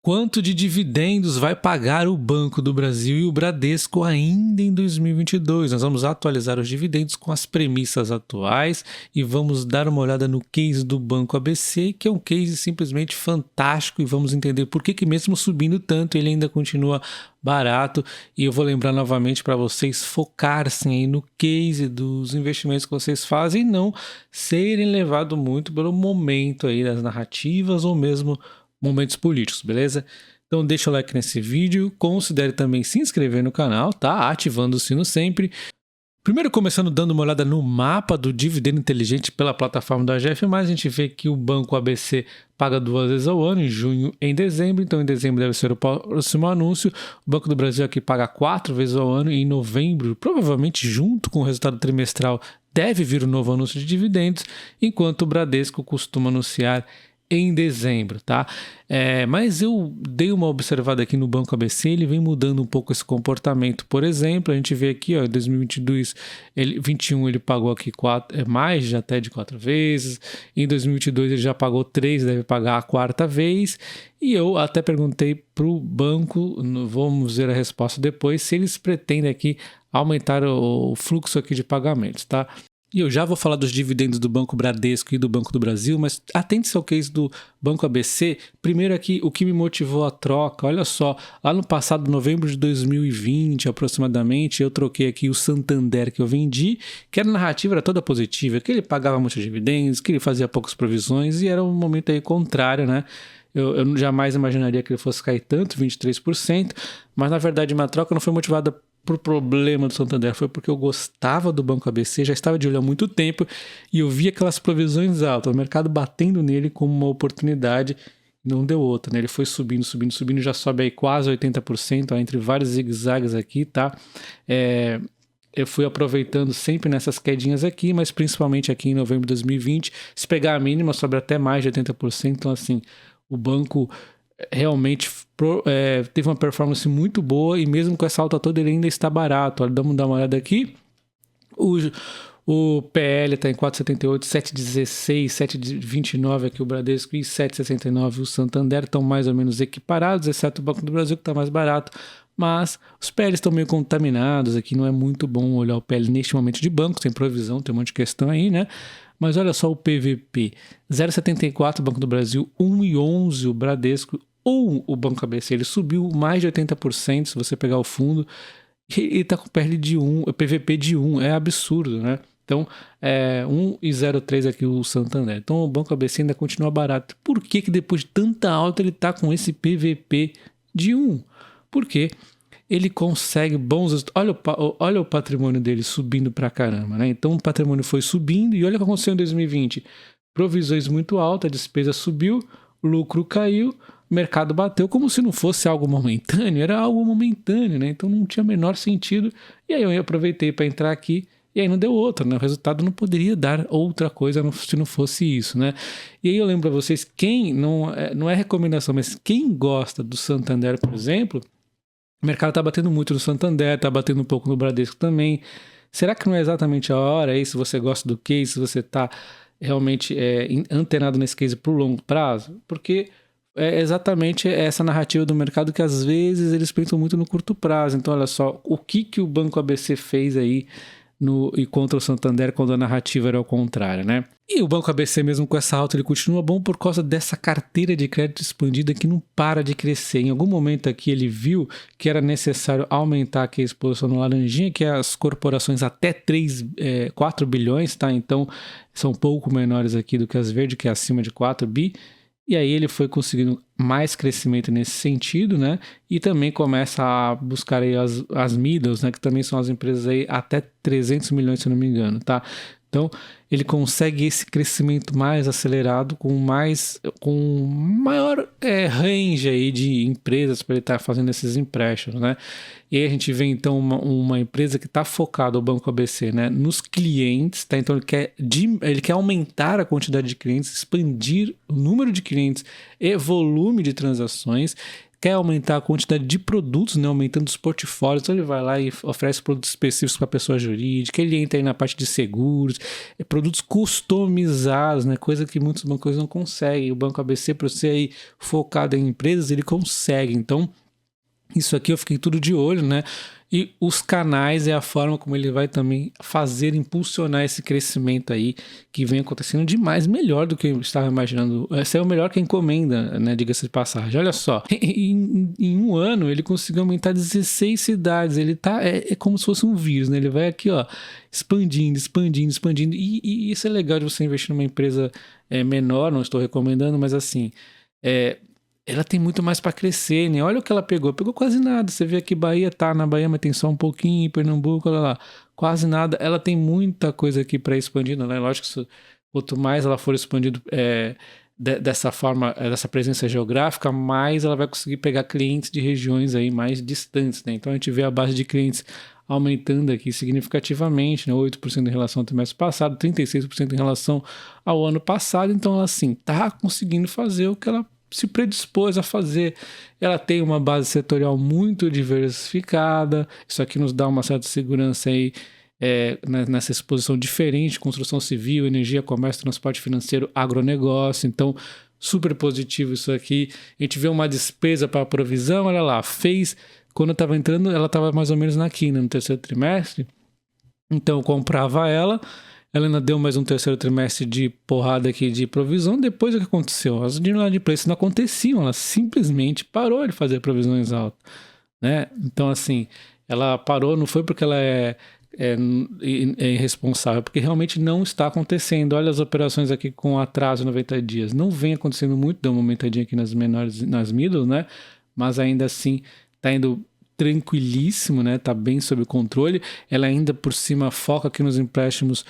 Quanto de dividendos vai pagar o Banco do Brasil e o Bradesco ainda em 2022? Nós vamos atualizar os dividendos com as premissas atuais e vamos dar uma olhada no case do Banco ABC, que é um case simplesmente fantástico, e vamos entender por que mesmo subindo tanto ele ainda continua barato. E eu vou lembrar novamente para vocês focar-se aí no case dos investimentos que vocês fazem e não serem levados muito pelo momento aí das narrativas ou mesmo momentos políticos, beleza? Então deixa o like nesse vídeo, considere também se inscrever no canal, tá? Ativando o sino sempre. Primeiro começando dando uma olhada no mapa do dividendo inteligente pela plataforma da AGF+, a gente vê que o Banco ABC paga 2 vezes ao ano, em junho e em dezembro, então em dezembro deve ser o próximo anúncio. O Banco do Brasil aqui paga 4 vezes ao ano e em novembro, provavelmente junto com o resultado trimestral, deve vir o novo anúncio de dividendos, enquanto o Bradesco costuma anunciar em dezembro, tá? Mas eu dei uma observada aqui no Banco ABC, ele vem mudando um pouco esse comportamento. Por exemplo, a gente vê aqui, ó, em 2022, 21 ele pagou aqui mais já até de 4 vezes. Em 2022 ele já pagou 3, deve pagar a 4ª vez. E eu até perguntei para o banco, vamos ver a resposta depois, se eles pretendem aqui aumentar o fluxo aqui de pagamentos, tá? E eu já vou falar dos dividendos do Banco Bradesco e do Banco do Brasil, mas atente-se ao case do Banco ABC. Primeiro aqui, o que me motivou a troca, olha só, lá no passado, novembro de 2020 aproximadamente, eu troquei aqui o Santander que eu vendi, que a narrativa era toda positiva, que ele pagava muitos dividendos, que ele fazia poucas provisões e era um momento aí contrário, né? Eu jamais imaginaria que ele fosse cair tanto, 23%, mas na verdade minha troca não foi motivada por problema do Santander, foi porque eu gostava do Banco ABC, já estava de olho há muito tempo e eu via aquelas provisões altas, o mercado batendo nele como uma oportunidade, não deu outra, né? Ele foi subindo, subindo, subindo, já sobe aí quase 80%, ó, entre vários zigue-zagues aqui, tá? Eu fui aproveitando sempre nessas quedinhas aqui, mas principalmente aqui em novembro de 2020, se pegar a mínima, sobe até mais de 80%, então assim, o banco realmente teve uma performance muito boa e mesmo com essa alta toda ele ainda está barato. Olha, vamos dar uma olhada aqui. O PL está em 4,78, 7,16, 7,29 aqui o Bradesco e 7,69 o Santander, estão mais ou menos equiparados, exceto o Banco do Brasil que está mais barato. Mas os PL estão meio contaminados aqui, não é muito bom olhar o PL neste momento de banco, tem provisão, tem um monte de questão aí, né? Mas olha só o PVP, 0,74 o Banco do Brasil, 1,11 o Bradesco ou o Banco ABC, ele subiu mais de 80% se você pegar o fundo, e ele está com PL de 1, PVP de 1, é absurdo, né? Então, 1,03 aqui o Santander. Então o Banco ABC ainda continua barato. Por que depois de tanta alta ele está com esse PVP de 1? Porque ele consegue bons resultados. Olha o patrimônio dele subindo pra caramba, né? Então o patrimônio foi subindo e olha o que aconteceu em 2020. Provisões muito altas, a despesa subiu, o lucro caiu, o mercado bateu como se não fosse algo momentâneo, era algo momentâneo, né? Então não tinha o menor sentido. E aí eu aproveitei para entrar aqui e aí não deu outra, né? O resultado não poderia dar outra coisa se não fosse isso, né? E aí eu lembro para vocês, quem não é recomendação, mas quem gosta do Santander, por exemplo, o mercado está batendo muito no Santander, está batendo um pouco no Bradesco também. Será que não é exatamente a hora aí, se você gosta do case, se você está realmente antenado nesse case para o longo prazo? Porque é exatamente essa narrativa do mercado que às vezes eles pensam muito no curto prazo. Então olha só, o que o Banco ABC fez aí e contra o Santander quando a narrativa era ao contrário, né? E o Banco ABC mesmo com essa alta ele continua bom por causa dessa carteira de crédito expandida que não para de crescer. Em algum momento aqui ele viu que era necessário aumentar aqui a exposição no laranjinha, que é as corporações até 4 bilhões, tá? Então são um pouco menores aqui do que as verdes, que é acima de 4 bi. E aí ele foi conseguindo mais crescimento nesse sentido, né? E também começa a buscar aí as middles, né? Que também são as empresas aí até 300 milhões, se não me engano, tá? Então, ele consegue esse crescimento mais acelerado com maior range aí de empresas para ele estar fazendo esses empréstimos, né? E aí a gente vê então uma empresa que está focada, o Banco ABC, né, nos clientes, tá? Então ele quer aumentar a quantidade de clientes, expandir o número de clientes e volume de transações, quer aumentar a quantidade de produtos, né, aumentando os portfólios, então ele vai lá e oferece produtos específicos para a pessoa jurídica, ele entra aí na parte de seguros, produtos customizados, né, coisa que muitos bancos não conseguem. O Banco ABC, para você aí focado em empresas, ele consegue. Então, isso aqui eu fiquei tudo de olho, né? E os canais é a forma como ele vai também fazer, impulsionar esse crescimento aí que vem acontecendo demais, melhor do que eu estava imaginando. Esse é o melhor que a encomenda, né? Diga-se de passagem. Olha só, em um ano ele conseguiu aumentar 16 cidades. Ele tá, é como se fosse um vírus, né? Ele vai aqui, ó, expandindo. E isso é legal de você investir numa empresa menor, não estou recomendando, mas assim, ela tem muito mais para crescer, né? Olha o que ela pegou. Pegou quase nada. Você vê aqui Bahia, tá na Bahia, mas tem só um pouquinho. Pernambuco, olha lá. Quase nada. Ela tem muita coisa aqui para expandir, né? Lógico que quanto mais ela for expandindo dessa forma, dessa presença geográfica, mais ela vai conseguir pegar clientes de regiões aí mais distantes, né? Então a gente vê a base de clientes aumentando aqui significativamente, né? 8% em relação ao trimestre passado, 36% em relação ao ano passado. Então ela, assim, tá conseguindo fazer o que ela se predispôs a fazer. Ela tem uma base setorial muito diversificada, isso aqui nos dá uma certa segurança aí nessa exposição diferente, construção civil, energia, comércio, transporte financeiro, agronegócio. Então, super positivo isso aqui. A gente vê uma despesa para provisão, olha lá, quando eu estava entrando, ela estava mais ou menos na quina, no terceiro trimestre, então eu comprava ela ainda deu mais um terceiro trimestre de porrada aqui de provisão. Depois o que aconteceu? As inadimplências não aconteciam, ela simplesmente parou de fazer provisões altas, né? Então, assim, ela parou, não foi porque ela é irresponsável, porque realmente não está acontecendo. Olha as operações aqui com atraso de 90 dias. Não vem acontecendo muito, deu uma aumentadinha aqui nas menores, nas middle, né? Mas ainda assim está indo tranquilíssimo, né? Tá bem sob controle. Ela ainda por cima foca aqui nos empréstimos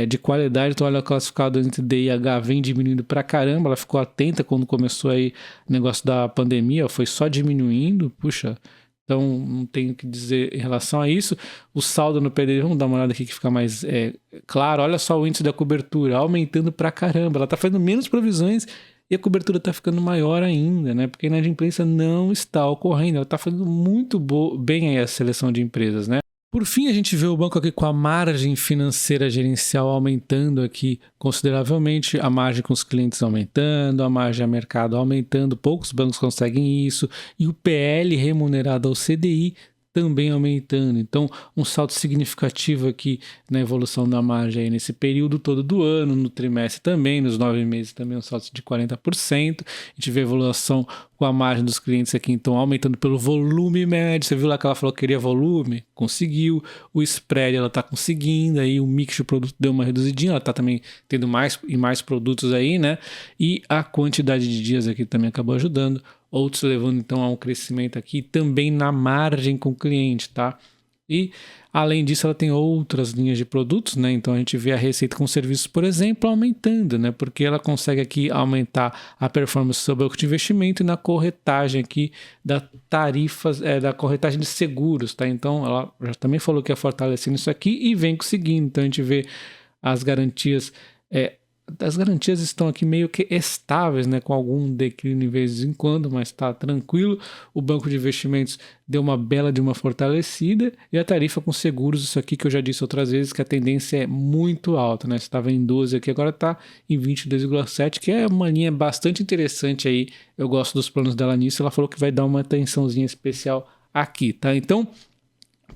de qualidade. Então olha, o classificado entre D e H vem diminuindo pra caramba. Ela ficou atenta quando começou aí o negócio da pandemia, foi só diminuindo. Puxa, então não tenho o que dizer em relação a isso. O saldo no PDD, vamos dar uma olhada aqui que fica mais claro. Olha só o índice da cobertura aumentando pra caramba. Ela tá fazendo menos provisões e a cobertura está ficando maior ainda, né? Porque a inadimplência não está ocorrendo. Ela está fazendo muito bem aí a seleção de empresas, né? Por fim, a gente vê o banco aqui com a margem financeira gerencial aumentando aqui consideravelmente, a margem com os clientes aumentando, a margem a mercado aumentando, poucos bancos conseguem isso, e o PL remunerado ao CDI também aumentando. Então, um salto significativo aqui na evolução da margem aí nesse período todo do ano, no trimestre também, nos 9 meses também um salto de 40%. A gente vê a evolução com a margem dos clientes aqui, então, aumentando pelo volume médio. Você viu lá que ela falou que queria volume? Conseguiu. O spread ela está conseguindo, aí o mix de produto deu uma reduzidinha, ela está também tendo mais produtos aí, né? E a quantidade de dias aqui também acabou ajudando. Outros levando então a um crescimento aqui também na margem com o cliente, tá? E além disso ela tem outras linhas de produtos, né? Então a gente vê a receita com serviços, por exemplo, aumentando, né? Porque ela consegue aqui aumentar a performance sobre o banco de investimento e na corretagem aqui da tarifas, da corretagem de seguros, tá? Então ela já também falou que ia fortalecendo isso aqui e vem conseguindo. Então a gente vê as garantias estão aqui meio que estáveis, né, com algum declínio de vez em quando, mas está tranquilo. O banco de investimentos deu uma bela de uma fortalecida e a tarifa com seguros, isso aqui que eu já disse outras vezes, que a tendência é muito alta, né? Estava em 12 aqui, agora está em 22,7, que é uma linha bastante interessante aí. Eu gosto dos planos dela nisso. Ela falou que vai dar uma atençãozinha especial aqui, tá? Então,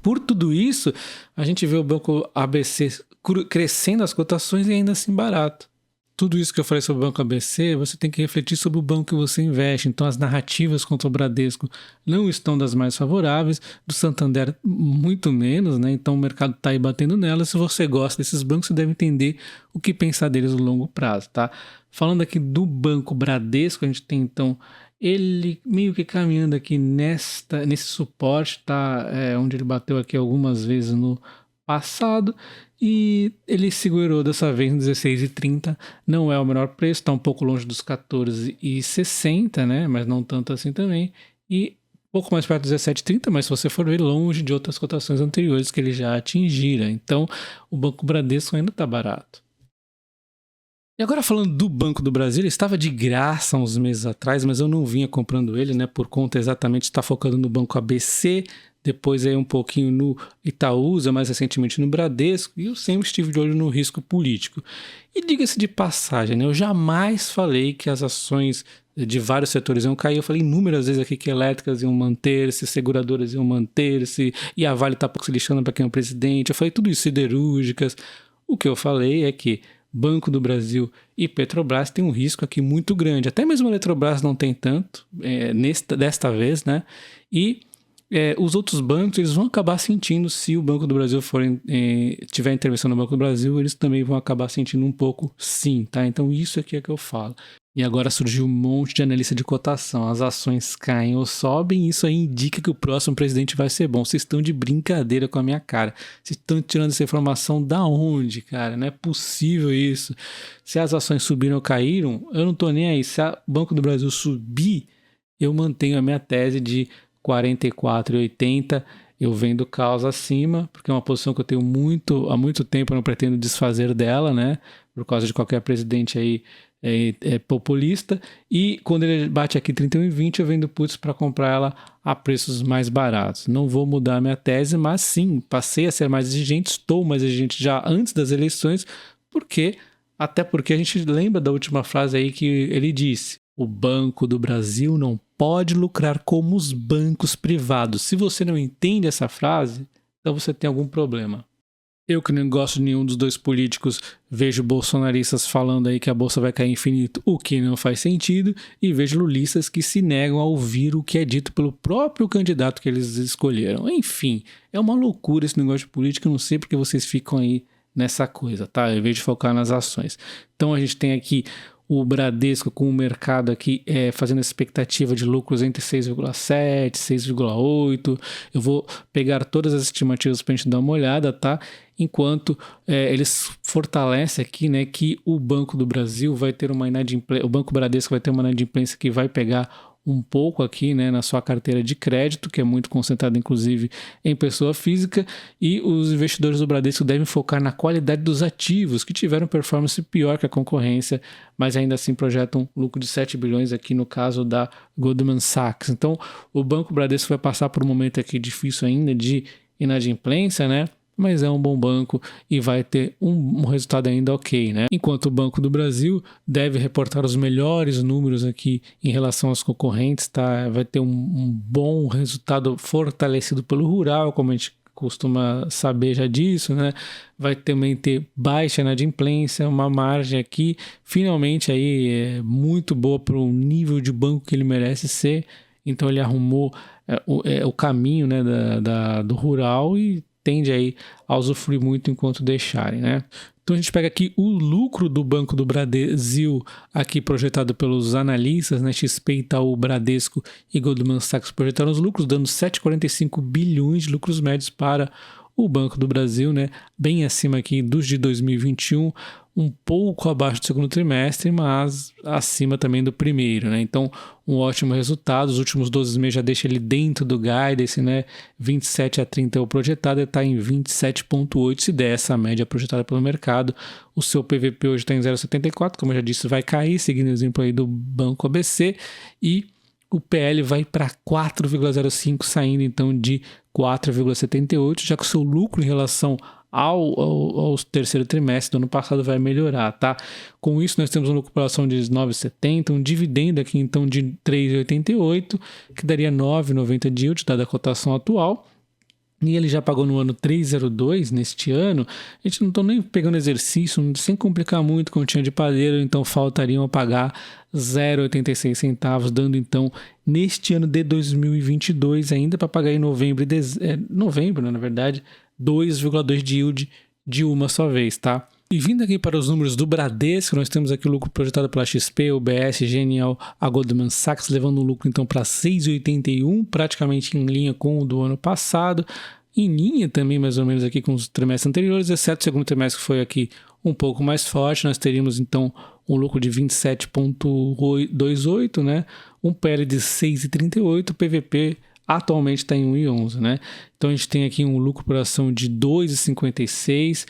por tudo isso, a gente vê o banco ABC crescendo as cotações e ainda assim barato. Tudo isso que eu falei sobre o Banco ABC, você tem que refletir sobre o banco que você investe. Então, as narrativas contra o Bradesco não estão das mais favoráveis, do Santander muito menos, né? Então, o mercado está aí batendo nela. Se você gosta desses bancos, você deve entender o que pensar deles no longo prazo, tá? Falando aqui do Banco Bradesco, a gente tem, então, ele meio que caminhando aqui nesse suporte, tá? Onde ele bateu aqui algumas vezes no passado, e ele segurou dessa vez em 16,30, não é o menor preço, está um pouco longe dos 14,60, né? Mas não tanto assim também, e pouco mais perto dos 17,30, mas se você for ver, longe de outras cotações anteriores que ele já atingira. Então o Banco Bradesco ainda está barato. E agora falando do Banco do Brasil, ele estava de graça uns meses atrás, mas eu não vinha comprando ele, né, por conta exatamente de estar focando no Banco ABC, depois aí um pouquinho no Itaúsa, mais recentemente no Bradesco, e eu sempre estive de olho no risco político. E diga-se de passagem, né, eu jamais falei que as ações de vários setores iam cair. Eu falei inúmeras vezes aqui que elétricas iam manter-se, seguradoras iam manter-se, e a Vale está pouco se lixando para quem é o presidente. Eu falei tudo isso, siderúrgicas. O que eu falei é que Banco do Brasil e Petrobras têm um risco aqui muito grande. Até mesmo a Eletrobras não tem tanto desta vez, né? E os outros bancos eles vão acabar sentindo, se o Banco do Brasil tiver intervenção no Banco do Brasil, eles também vão acabar sentindo um pouco sim, tá? Então isso aqui é que eu falo. E agora surgiu um monte de analista de cotação. As ações caem ou sobem, isso aí indica que o próximo presidente vai ser bom. Vocês estão de brincadeira com a minha cara. Vocês estão tirando essa informação da onde, cara? Não é possível isso. Se as ações subiram ou caíram, eu não tô nem aí. Se o Banco do Brasil subir, eu mantenho a minha tese de 44,80. Eu vendo causa acima, porque é uma posição que eu tenho há muito tempo, eu não pretendo desfazer dela, né? Por causa de qualquer presidente aí populista, e quando ele bate aqui 31,20 eu vendo puts para comprar ela a preços mais baratos. Não vou mudar a minha tese, mas sim, passei a ser mais exigente, estou mais exigente já antes das eleições, até porque a gente lembra da última frase aí que ele disse: o Banco do Brasil não pode lucrar como os bancos privados. Se você não entende essa frase, então você tem algum problema. Eu, que não gosto de nenhum dos dois políticos, vejo bolsonaristas falando aí que a bolsa vai cair infinito, o que não faz sentido, e vejo lulistas que se negam a ouvir o que é dito pelo próprio candidato que eles escolheram. Enfim, é uma loucura esse negócio de política, eu não sei porque vocês ficam aí nessa coisa, tá? Em vez de focar nas ações. Então a gente tem aqui o Bradesco com o mercado aqui fazendo a expectativa de lucros entre 6,7, 6,8. Eu vou pegar todas as estimativas para a gente dar uma olhada, tá? Enquanto eles fortalecem aqui, né, que o Banco do Brasil vai ter uma inadimplência, o Banco Bradesco vai ter uma inadimplência que vai pegar um pouco aqui, né, na sua carteira de crédito, que é muito concentrada inclusive em pessoa física, e os investidores do Bradesco devem focar na qualidade dos ativos, que tiveram performance pior que a concorrência, mas ainda assim projetam lucro de 7 bilhões aqui no caso da Goldman Sachs. Então o Banco Bradesco vai passar por um momento aqui difícil ainda de inadimplência, né? Mas é um bom banco e vai ter um resultado ainda ok, né? Enquanto o Banco do Brasil deve reportar os melhores números aqui em relação aos concorrentes, tá? Vai ter um bom resultado fortalecido pelo rural, como a gente costuma saber já disso, né? Vai também ter baixa inadimplência, uma margem aqui finalmente aí muito boa para o nível de banco que ele merece ser. Então ele arrumou o caminho, né, do rural e tende aí a usufruir muito enquanto deixarem, né? Então a gente pega aqui o lucro do Banco do Brasil aqui projetado pelos analistas, né? XP, Itaú, Bradesco e Goldman Sachs projetaram os lucros, dando 7,45 bilhões de lucros médios para o Banco do Brasil, né? Bem acima aqui dos de 2021, um pouco abaixo do segundo trimestre, mas acima também do primeiro, né? Então, um ótimo resultado. Os últimos 12 meses já deixa ele dentro do guidance, né? 27 a 30 é o projetado, ele está em 27,8. Se der essa média projetada pelo mercado, o seu PVP hoje está em 0,74, como eu já disse, vai cair, seguindo o exemplo aí do Banco ABC, e o PL vai para 4,05, saindo então de 4,78, já que o seu lucro em relação ao terceiro trimestre do ano passado vai melhorar, tá? Com isso nós temos uma recuperação de 9,70, um dividendo aqui então de 3,88, que daria 9,90 de yield, dada a cotação atual. E ele já pagou no ano 3,02 neste ano. A gente não está nem pegando exercício, sem complicar muito, continha de padeiro, então faltariam a pagar 0,86 centavos, dando então neste ano de 2022 ainda para pagar em novembro, né, na verdade, 2,2 de yield de uma só vez, tá? E vindo aqui para os números do Bradesco, nós temos aqui o lucro projetado pela XP, UBS, Genial, a Goldman Sachs, levando o lucro então para 6,81, praticamente em linha com o do ano passado, em linha também mais ou menos aqui com os trimestres anteriores, exceto o segundo trimestre que foi aqui um pouco mais forte. Nós teríamos então um lucro de 27,28, né? Um PL de 6,38, PVP atualmente está em 1,11, né? Então a gente tem aqui um lucro por ação de 2,56,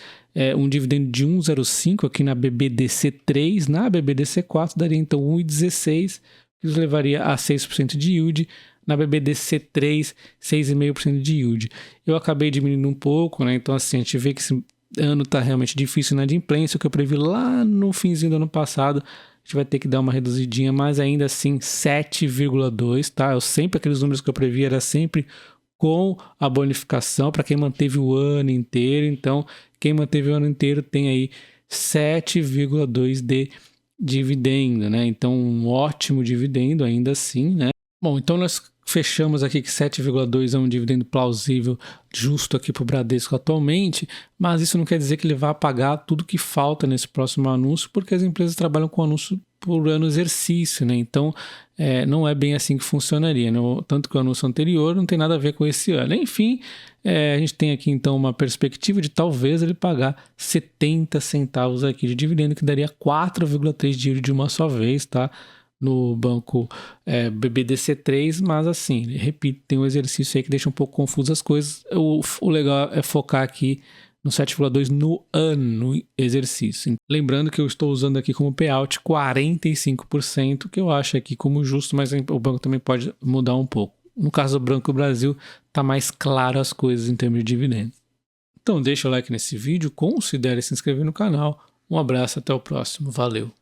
um dividendo de 1,05 aqui na BBDC3, na BBDC4 daria então 1,16, que nos levaria a 6% de yield, na BBDC3 6,5% de yield. Eu acabei diminuindo um pouco, né? Então assim, a gente vê que esse ano está realmente difícil na inadimplência, o que eu previ lá no finzinho do ano passado, a gente vai ter que dar uma reduzidinha, mas ainda assim 7,2, tá? Aqueles números que eu previ era sempre com a bonificação para quem manteve o ano inteiro. Então, quem manteve o ano inteiro tem aí 7,2 de dividendo, né? Então, um ótimo dividendo ainda assim, né? Bom, então nós fechamos aqui que 7,2 é um dividendo plausível, justo aqui para o Bradesco atualmente, mas isso não quer dizer que ele vá pagar tudo que falta nesse próximo anúncio, porque as empresas trabalham com anúncio por ano exercício, né? Então, não é bem assim que funcionaria, né? Tanto que o anúncio anterior não tem nada a ver com esse ano. Enfim, a gente tem aqui então uma perspectiva de talvez ele pagar 70 centavos aqui de dividendo, que daria 4,3 de yield de uma só vez, tá? No banco BBDC3, mas assim, repito, tem um exercício aí que deixa um pouco confuso as coisas. O legal é focar aqui no 7,2 no ano exercício. Lembrando que eu estou usando aqui como payout 45%, que eu acho aqui como justo, mas o banco também pode mudar um pouco. No caso do Banco Brasil, está mais claro as coisas em termos de dividendos. Então deixa o like nesse vídeo, considere se inscrever no canal. Um abraço, até o próximo. Valeu!